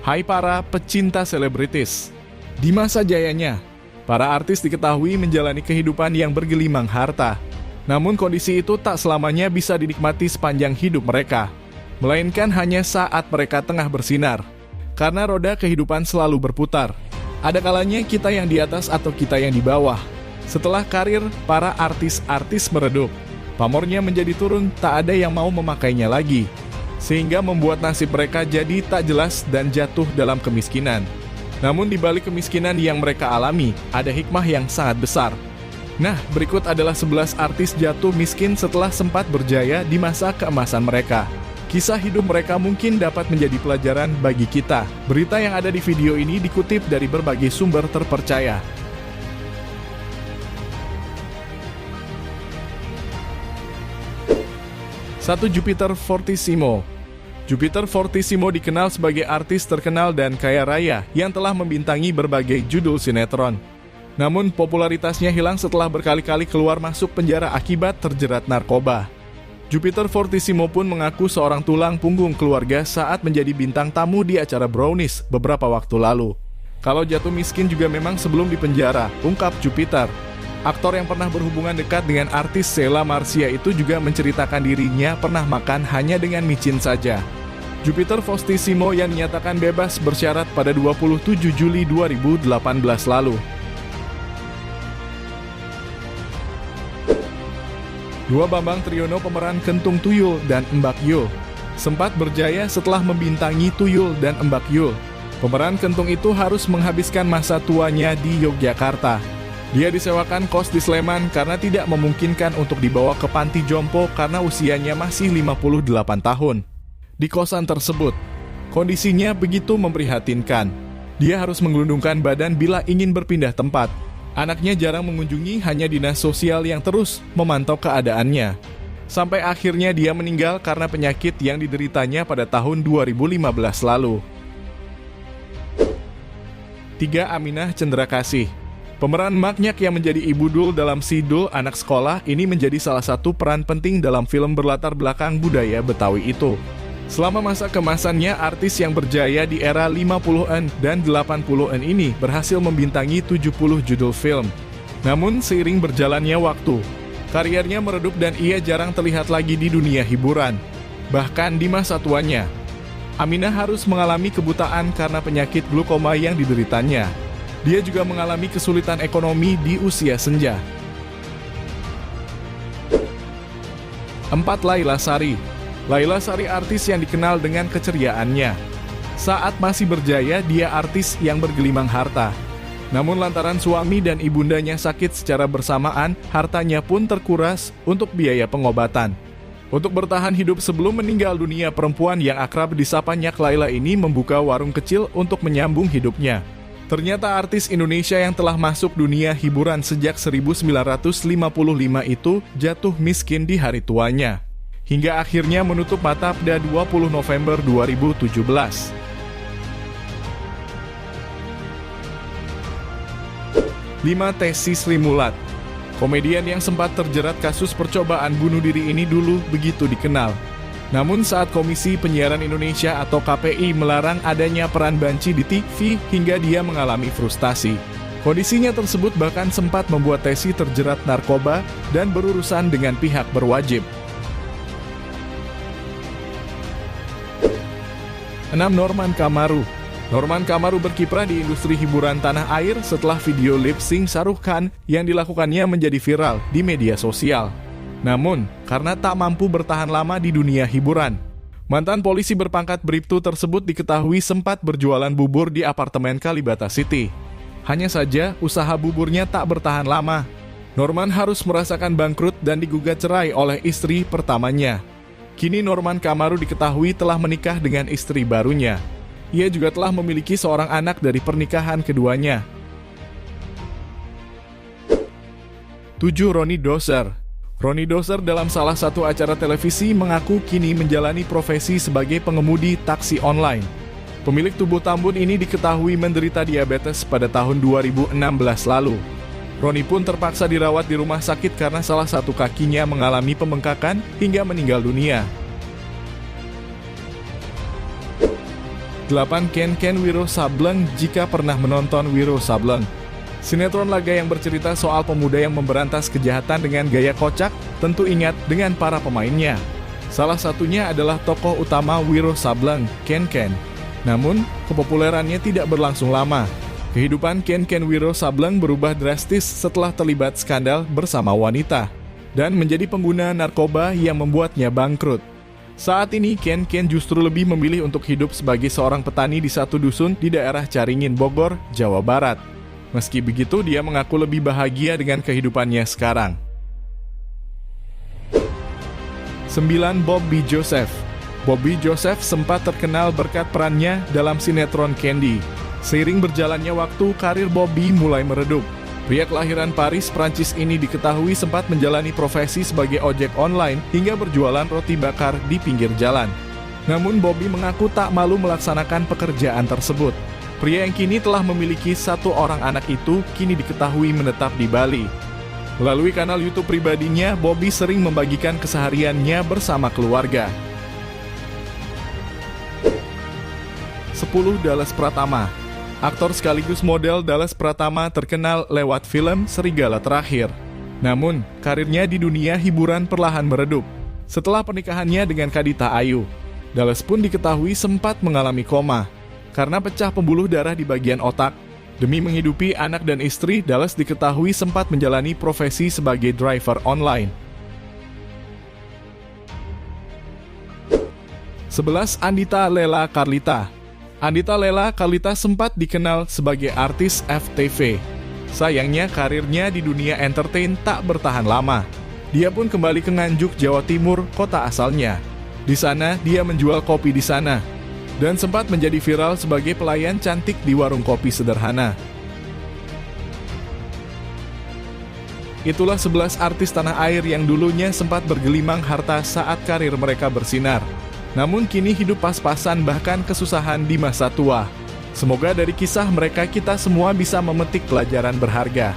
Hai para pecinta selebritis. Di masa jayanya, para artis diketahui menjalani kehidupan yang bergelimang harta. Namun kondisi itu tak selamanya bisa dinikmati sepanjang hidup mereka, melainkan hanya saat mereka tengah bersinar. Karena roda kehidupan selalu berputar. Ada kalanya kita yang di atas atau kita yang di bawah. Setelah karir para artis-artis meredup, pamornya menjadi turun, tak ada yang mau memakainya lagi. Sehingga membuat nasib mereka jadi tak jelas dan jatuh dalam kemiskinan. Namun di balik kemiskinan yang mereka alami, ada hikmah yang sangat besar. Nah, berikut adalah 11 artis jatuh miskin setelah sempat berjaya di masa keemasan mereka. Kisah hidup mereka mungkin dapat menjadi pelajaran bagi kita. Berita yang ada di video ini dikutip dari berbagai sumber terpercaya. 1. Jupiter Fortissimo. Jupiter Fortissimo dikenal sebagai artis terkenal dan kaya raya yang telah membintangi berbagai judul sinetron. Namun popularitasnya hilang setelah berkali-kali keluar masuk penjara akibat terjerat narkoba. Jupiter Fortissimo pun mengaku seorang tulang punggung keluarga saat menjadi bintang tamu di acara Brownies beberapa waktu lalu. Kalau jatuh miskin juga memang sebelum dipenjara, ungkap Jupiter. Aktor yang pernah berhubungan dekat dengan artis Sheila Marcia itu juga menceritakan dirinya pernah makan hanya dengan micin saja. Jupiter Fortissimo yang dinyatakan bebas bersyarat pada 27 Juli 2018 lalu. 2. Bambang Triyono, pemeran Kentung Tuyul dan Mbak Yul. Sempat berjaya setelah membintangi Tuyul dan Mbak Yul. Pemeran Kentung itu harus menghabiskan masa tuanya di Yogyakarta. Dia disewakan kos di Sleman karena tidak memungkinkan untuk dibawa ke panti jompo karena usianya masih 58 tahun. Di kosan tersebut, kondisinya begitu memprihatinkan. Dia harus menggelundungkan badan bila ingin berpindah tempat. Anaknya jarang mengunjungi, hanya dinas sosial yang terus memantau keadaannya. Sampai akhirnya dia meninggal karena penyakit yang dideritanya pada tahun 2015 lalu. 3. Aminah Cendrakasih. Pemeran Maknyak yang menjadi Ibu Dul dalam Si Dul Anak Sekolah ini menjadi salah satu peran penting dalam film berlatar belakang budaya Betawi itu. Selama masa kemasannya, artis yang berjaya di era 50-an dan 80-an ini berhasil membintangi 70 judul film. Namun seiring berjalannya waktu, karirnya meredup dan ia jarang terlihat lagi di dunia hiburan. Bahkan di masa tuanya, Aminah harus mengalami kebutaan karena penyakit glaukoma yang dideritanya. Dia juga mengalami kesulitan ekonomi di usia senja. 4. Laila Sari. Laila Sari artis yang dikenal dengan keceriaannya. Saat masih berjaya, dia artis yang bergelimang harta. Namun lantaran suami dan ibundanya sakit secara bersamaan, hartanya pun terkuras untuk biaya pengobatan. Untuk bertahan hidup sebelum meninggal dunia, perempuan yang akrab disapa Nyak Laila ini membuka warung kecil untuk menyambung hidupnya. Ternyata artis Indonesia yang telah masuk dunia hiburan sejak 1955 itu jatuh miskin di hari tuanya. Hingga akhirnya menutup mata pada 20 November 2017. 5. Tessy Sri Mulat. Komedian yang sempat terjerat kasus percobaan bunuh diri ini dulu begitu dikenal. Namun saat Komisi Penyiaran Indonesia atau KPI melarang adanya peran banci di TV hingga dia mengalami frustasi. Kondisinya tersebut bahkan sempat membuat Tessy terjerat narkoba dan berurusan dengan pihak berwajib. 6. Norman Kamaru. Norman Kamaru berkiprah di industri hiburan tanah air setelah video lip sync Shah Rukh Khan yang dilakukannya menjadi viral di media sosial. Namun, karena tak mampu bertahan lama di dunia hiburan, mantan polisi berpangkat Bribtu tersebut diketahui sempat berjualan bubur di apartemen Kalibata City. Hanya saja, usaha buburnya tak bertahan lama. Norman harus merasakan bangkrut dan digugat cerai oleh istri pertamanya. Kini Norman Kamaru diketahui telah menikah dengan istri barunya. Ia juga telah memiliki seorang anak dari pernikahan keduanya. 7. Roni Doser. Roni Doser dalam salah satu acara televisi mengaku kini menjalani profesi sebagai pengemudi taksi online. Pemilik tubuh tambun ini diketahui menderita diabetes pada tahun 2016 lalu. Roni pun terpaksa dirawat di rumah sakit karena salah satu kakinya mengalami pembengkakan hingga meninggal dunia. 8. Ken Ken Wiro Sableng. Jika pernah menonton Wiro Sableng, sinetron laga yang bercerita soal pemuda yang memberantas kejahatan dengan gaya kocak, tentu ingat dengan para pemainnya. Salah satunya adalah tokoh utama Wiro Sableng, Ken Ken. Namun, kepopulerannya tidak berlangsung lama. Kehidupan Ken Ken Wiro Sableng berubah drastis setelah terlibat skandal bersama wanita dan menjadi pengguna narkoba yang membuatnya bangkrut. Saat ini, Ken Ken justru lebih memilih untuk hidup sebagai seorang petani di satu dusun di daerah Caringin, Bogor, Jawa Barat. Meski begitu, dia mengaku lebih bahagia dengan kehidupannya sekarang. 9. Bobby Joseph. Bobby Joseph sempat terkenal berkat perannya dalam sinetron Candy. Seiring berjalannya waktu, karir Bobby mulai meredup. Pria kelahiran Paris, Prancis ini diketahui sempat menjalani profesi sebagai ojek online hingga berjualan roti bakar di pinggir jalan. Namun Bobby mengaku tak malu melaksanakan pekerjaan tersebut. Pria yang kini telah memiliki 1 orang anak itu kini diketahui menetap di Bali. Melalui kanal YouTube pribadinya, Bobby sering membagikan kesehariannya bersama keluarga. 10. Dallas Pratama. Aktor sekaligus model Dallas Pratama terkenal lewat film Serigala Terakhir. Namun, karirnya di dunia hiburan perlahan meredup. Setelah pernikahannya dengan Kadita Ayu, Dallas pun diketahui sempat mengalami koma karena pecah pembuluh darah di bagian otak. Demi menghidupi anak dan istri, Dallas diketahui sempat menjalani profesi sebagai driver online. 11. Andita Lela Carlita. Andita Lela Carlita sempat dikenal sebagai artis FTV. Sayangnya karirnya di dunia entertain tak bertahan lama. Dia pun kembali ke Nganjuk, Jawa Timur, kota asalnya. Di sana, dia menjual kopi di sana dan sempat menjadi viral sebagai pelayan cantik di warung kopi sederhana. Itulah 11 artis tanah air yang dulunya sempat bergelimang harta saat karir mereka bersinar. Namun kini hidup pas-pasan bahkan kesusahan di masa tua. Semoga dari kisah mereka kita semua bisa memetik pelajaran berharga.